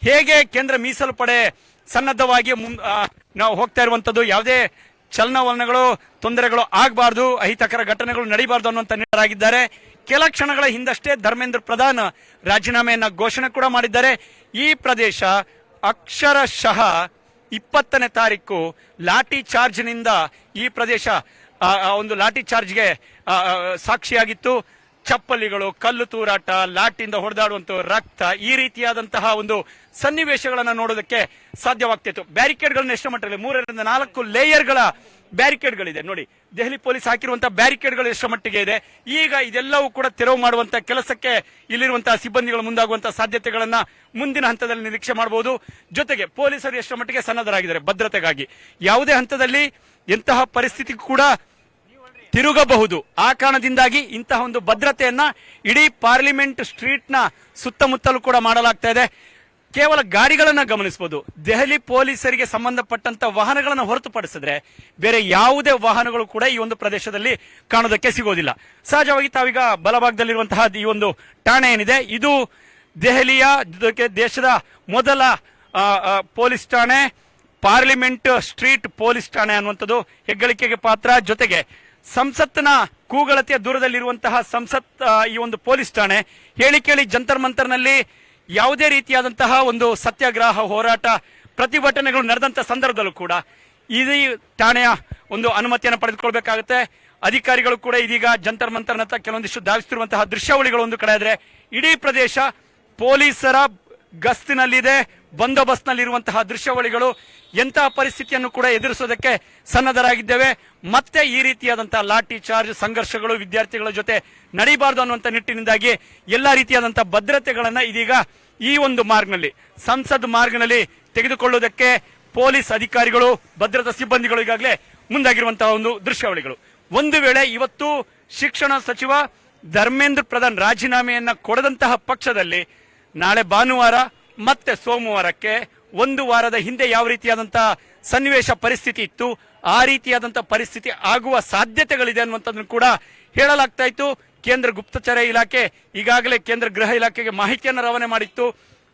ಹೇಗೆ ಕೇಂದ್ರ ಮೀಸಲು ಪಡೆ ಸನ್ನದ್ಧವಾಗಿ ನಾವು ಹೋಗ್ತಾ ಇರುವಂತದ್ದು, ಯಾವುದೇ ಚಲನವಲನಗಳು ತೊಂದರೆಗಳು ಆಗಬಾರ್ದು, ಅಹಿತಕರ ಘಟನೆಗಳು ನಡೀಬಾರ್ದು ಅನ್ನುವಂತ ನಿರ್ಧಾರ. ಕೆಲ ಕ್ಷಣಗಳ ಹಿಂದಷ್ಟೇ ಧರ್ಮೇಂದ್ರ ಪ್ರಧಾನ್ ರಾಜೀನಾಮೆಯನ್ನ ಘೋಷಣೆ ಕೂಡ ಮಾಡಿದ್ದಾರೆ. ಈ ಪ್ರದೇಶ ಅಕ್ಷರಶಃ 20ನೇ ತಾರೀಕು ಲಾಠಿ ಚಾರ್ಜ್ನಿಂದ ಈ ಪ್ರದೇಶ ಒಂದು ಲಾಠಿ ಚಾರ್ಜ್ಗೆ ಸಾಕ್ಷಿಯಾಗಿತ್ತು. ಚಪ್ಪಲಿಗಳು, ಕಲ್ಲು ತೂರಾಟ, ಲಾಠಿಯಿಂದ ಹೊಡೆದಾಡುವಂತ ರಕ್ತ, ಈ ರೀತಿಯಾದಂತಹ ಒಂದು ಸನ್ನಿವೇಶಗಳನ್ನ ನೋಡೋದಕ್ಕೆ ಸಾಧ್ಯವಾಗ್ತಿತ್ತು. ಬ್ಯಾರಿಕೇಡ್ಗಳನ್ನ ಎಷ್ಟು ಮಟ್ಟದಲ್ಲಿ 3 ರಿಂದ 4 ಲೇಯರ್ಗಳ ಬ್ಯಾರಿಕೇಡ್ಗಳಿದೆ ನೋಡಿ. ದೆಹಲಿ ಪೊಲೀಸ್ ಹಾಕಿರುವಂತಹ ಬ್ಯಾರಿಕೇಡ್ಗಳು ಎಷ್ಟು ಮಟ್ಟಿಗೆ ಇದೆ. ಈಗ ಇದೆಲ್ಲವೂ ಕೂಡ ತೆರವು ಮಾಡುವಂತ ಕೆಲಸಕ್ಕೆ ಇಲ್ಲಿರುವಂತಹ ಸಿಬ್ಬಂದಿಗಳು ಮುಂದಾಗುವಂತಹ ಸಾಧ್ಯತೆಗಳನ್ನ ಮುಂದಿನ ಹಂತದಲ್ಲಿ ನಿರೀಕ್ಷೆ ಮಾಡಬಹುದು. ಜೊತೆಗೆ ಪೊಲೀಸರು ಎಷ್ಟು ಮಟ್ಟಿಗೆ ಸನ್ನದ್ಧರಾಗಿದ್ದಾರೆ ಭದ್ರತೆಗಾಗಿ. ಯಾವುದೇ ಹಂತದಲ್ಲಿ ಎಂತಹ ಪರಿಸ್ಥಿತಿ ಕೂಡ ತಿರುಗಬಹುದು. ಆ ಕಾರಣದಿಂದಾಗಿ ಇಂತಹ ಒಂದು ಭದ್ರತೆಯನ್ನ ಇಡೀ ಪಾರ್ಲಿಮೆಂಟ್ ಸ್ಟ್ರೀಟ್ ನ ಸುತ್ತಮುತ್ತಲೂ ಕೂಡ ಮಾಡಲಾಗ್ತಾ ಇದೆ. ಕೇವಲ ಗಾಡಿಗಳನ್ನ ಗಮನಿಸಬಹುದು. ದೆಹಲಿ ಪೊಲೀಸರಿಗೆ ಸಂಬಂಧಪಟ್ಟಂತ ವಾಹನಗಳನ್ನು ಹೊರತುಪಡಿಸಿದ್ರೆ ಬೇರೆ ಯಾವುದೇ ವಾಹನಗಳು ಕೂಡ ಈ ಒಂದು ಪ್ರದೇಶದಲ್ಲಿ ಕಾಣೋದಕ್ಕೆ ಸಿಗೋದಿಲ್ಲ. ಸಹಜವಾಗಿ ತಾವೀಗ ಬಲಭಾಗದಲ್ಲಿರುವಂತಹ ಈ ಒಂದು ಠಾಣೆ ಏನಿದೆ, ಇದು ದೆಹಲಿಯ ದೇಶದ ಮೊದಲ ಪೊಲೀಸ್ ಠಾಣೆ, ಪಾರ್ಲಿಮೆಂಟ್ ಸ್ಟ್ರೀಟ್ ಪೊಲೀಸ್ ಠಾಣೆ ಅನ್ನುವಂಥದ್ದು ಹೆಗ್ಗಳಿಕೆಗೆ ಪಾತ್ರ. ಜೊತೆಗೆ ಸಂಸತ್ನ ಕೂಗಳತೆಯ ದೂರದಲ್ಲಿರುವಂತಹ ಸಂಸತ್ ಈ ಒಂದು ಪೊಲೀಸ್ ಠಾಣೆ. ಹೇಳಿ ಕೇಳಿ ಜಂತರ್ ಮಂತರ್ನಲ್ಲಿ ಯಾವುದೇ ರೀತಿಯಾದಂತಹ ಒಂದು ಸತ್ಯಾಗ್ರಹ, ಹೋರಾಟ, ಪ್ರತಿಭಟನೆಗಳು ನಡೆದಂತ ಸಂದರ್ಭದಲ್ಲೂ ಕೂಡ ಈ ಠಾಣೆಯ ಒಂದು ಅನುಮತಿಯನ್ನು ಪಡೆದುಕೊಳ್ಬೇಕಾಗುತ್ತೆ. ಅಧಿಕಾರಿಗಳು ಕೂಡ ಇದೀಗ ಜಂತರ್ ಮಂತರ್ನತ್ತ ಕೆಲವೊಂದಿಷ್ಟು ಧಾವಿಸುತ್ತಿರುವಂತಹ ದೃಶ್ಯಾವಳಿಗಳು ಒಂದು ಕಡೆ ಆದ್ರೆ, ಇಡೀ ಪ್ರದೇಶ ಪೊಲೀಸರ ಗಸ್ತಿನಲ್ಲಿದೆ, ಬಂದೋಬಸ್ತ್ನಲ್ಲಿರುವಂತಹ ದೃಶ್ಯಾವಳಿಗಳು. ಎಂತಹ ಪರಿಸ್ಥಿತಿಯನ್ನು ಕೂಡ ಎದುರಿಸೋದಕ್ಕೆ ಸನ್ನದ್ಧರಾಗಿದ್ದೇವೆ. ಮತ್ತೆ ಈ ರೀತಿಯಾದಂತಹ ಲಾಠಿ ಚಾರ್ಜ್ ಸಂಘರ್ಷಗಳು ವಿದ್ಯಾರ್ಥಿಗಳ ಜೊತೆ ನಡೀಬಾರದು ಅನ್ನುವಂತ ನಿಟ್ಟಿನಿಂದಾಗಿ ಎಲ್ಲಾ ರೀತಿಯಾದಂತಹ ಭದ್ರತೆಗಳನ್ನ ಇದೀಗ ಈ ಒಂದು ಮಾರ್ಗ್ನಲ್ಲಿ, ಸಂಸದ್ ಮಾರ್ಗ್ನಲ್ಲಿ ತೆಗೆದುಕೊಳ್ಳುವುದಕ್ಕೆ ಪೊಲೀಸ್ ಅಧಿಕಾರಿಗಳು, ಭದ್ರತಾ ಸಿಬ್ಬಂದಿಗಳು ಈಗಾಗಲೇ ಮುಂದಾಗಿರುವಂತಹ ಒಂದು ದೃಶ್ಯಾವಳಿಗಳು. ಒಂದು ವೇಳೆ ಇವತ್ತು ಶಿಕ್ಷಣ ಸಚಿವ ಧರ್ಮೇಂದ್ರ ಪ್ರಧಾನ್ ರಾಜೀನಾಮೆಯನ್ನ ಕೊಡದಂತಹ ಪಕ್ಷದಲ್ಲಿ ನಾಳೆ ಭಾನುವಾರ ಮತ್ತೆ ಸೋಮವಾರಕ್ಕೆ ಒಂದು ವಾರದ ಹಿಂದೆ ಯಾವ ರೀತಿಯಾದಂತಹ ಸನ್ನಿವೇಶ ಪರಿಸ್ಥಿತಿ ಇತ್ತು, ಆ ರೀತಿಯಾದಂತಹ ಪರಿಸ್ಥಿತಿ ಆಗುವ ಸಾಧ್ಯತೆಗಳಿದೆ ಅನ್ನುವಂಥದ್ದನ್ನು ಕೂಡ ಹೇಳಲಾಗ್ತಾ ಇತ್ತು. ಕೇಂದ್ರ ಗುಪ್ತಚರ ಇಲಾಖೆ ಈಗಾಗಲೇ ಕೇಂದ್ರ ಗೃಹ ಇಲಾಖೆಗೆ ಮಾಹಿತಿಯನ್ನು ರವಾನೆ ಮಾಡಿತ್ತು.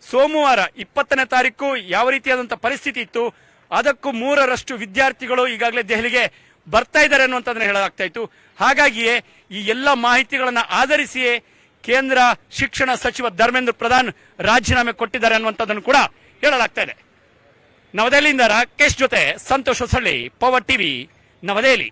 ಸೋಮವಾರ 20ನೇ ತಾರೀಕು ಯಾವ ರೀತಿಯಾದಂತಹ ಪರಿಸ್ಥಿತಿ ಇತ್ತು, ಅದಕ್ಕೂ 3ರಷ್ಟು ವಿದ್ಯಾರ್ಥಿಗಳು ಈಗಾಗಲೇ ದೆಹಲಿಗೆ ಬರ್ತಾ ಇದ್ದಾರೆ ಅನ್ನುವಂಥದ್ದನ್ನು ಹೇಳಲಾಗ್ತಾ ಇತ್ತು. ಹಾಗಾಗಿಯೇ ಈ ಎಲ್ಲ ಮಾಹಿತಿಗಳನ್ನ ಆಧರಿಸಿಯೇ ಕೇಂದ್ರ ಶಿಕ್ಷಣ ಸಚಿವ ಧರ್ಮೇಂದ್ರ ಪ್ರಧಾನ್ ರಾಜೀನಾಮೆ ಕೊಟ್ಟಿದ್ದಾರೆ ಅನ್ನುವಂಥದ್ದನ್ನು ಕೂಡ ಹೇಳಲಾಗ್ತಾ ಇದೆ. ನವದೆಹಲಿಯಿಂದ ರಾಕೇಶ್ ಜೊತೆ ಸಂತೋಷ್ ಹೊಸಳ್ಳಿ, ಪವರ್ ಟಿವಿ, ನವದೆಹಲಿ.